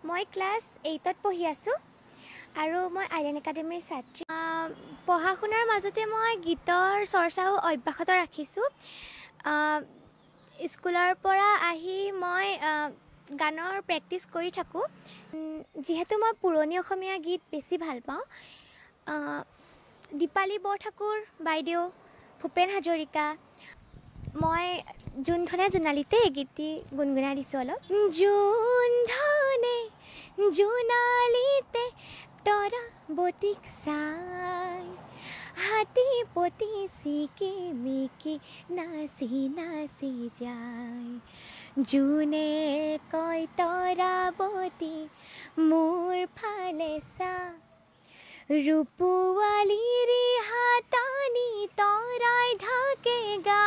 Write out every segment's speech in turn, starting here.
মই ক্লাছ 8ত পঢ়ি আছোঁ আৰু মই আইলেণ্ড একাডেমীৰ ছাত্ৰী। পঢ়া শুনাৰ মাজতে মই গীতৰ চৰ্চাও অব্যাহত ৰাখিছোঁ। স্কুলৰ পৰা আহি মই গানৰ প্ৰেক্টিছ কৰি থাকোঁ। যিহেতু মই পুৰণি অসমীয়া গীত বেছি ভাল পাওঁ। দীপালী বৰঠাকুৰ বাইদেউ, ভূপেন হাজৰিকা, মই জোন ধনে জোনালীতে এই গীতটি গুণগুণাই দিছোঁ অলপ। জোন ধনে জোনালীতে তৰা বতিক চাই, হাতী পতি চিকি মিকি নাচি নাচি যায়। জোনে কয় তৰাবতী মোৰ ফালে চা, ৰূপোৱালীৰ হাতানি তৰাই ঢাকে গা।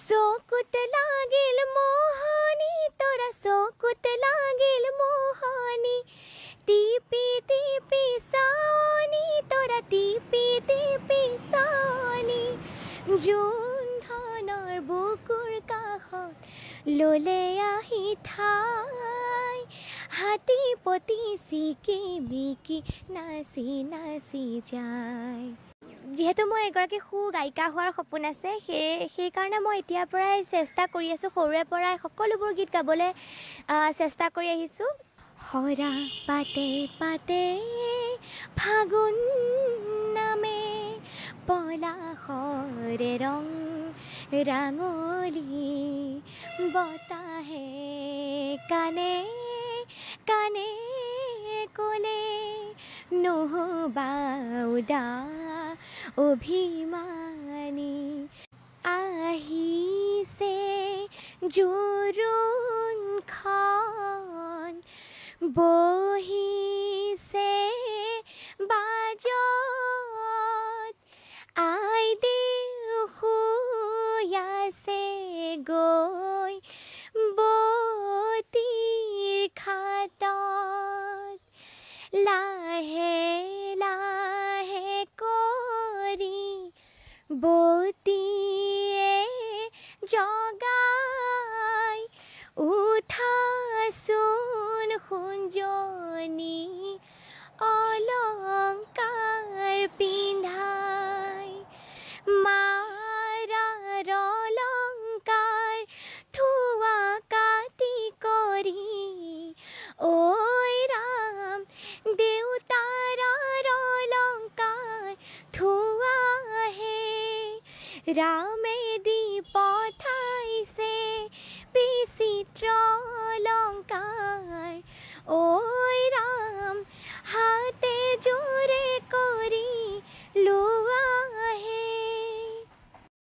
চকুত লাগিল মোহনি তৰা চকুত লাগিল মোহনি, টিপি টিপি চাৱনি তৰা টিপি টিপি চাৱনি। জোন ধনৰ বুকুৰ কাষত ল'লে আহি ঠাই, হাতী পতি চিকি মিকি নাচি নাচি যায়। যিহেতু মই এগৰাকী গায়িকা হোৱাৰ সপোন আছে, সেইকাৰণে মই এতিয়াৰ পৰাই চেষ্টা কৰি আছোঁ। সৰুৰে পৰাই সকলোবোৰ গীত গাবলৈ চেষ্টা কৰি আহিছোঁ। হৰা পাতে পাতে ফাগুন নামে, পলাশৰে ৰং ৰাঙলী, বতাহে কানে কানে ক'লে নহবা উদা অভিমানী। আহিছে জোৰোণখন বহিছে বাজত, আইদেউ শুই আছে গৈ বতীৰ খাটত। লাহে লাহে কৰি বতীয়ে জগাই, উঠাচোন সোণজনী অলংকাৰ পিন্ধাই। মাৰাৰ অলংকাৰ থোৱা কাটি কৰি, ঐ ৰাম দেউতাৰ অলংকাৰ থোৱাহে। ৰাম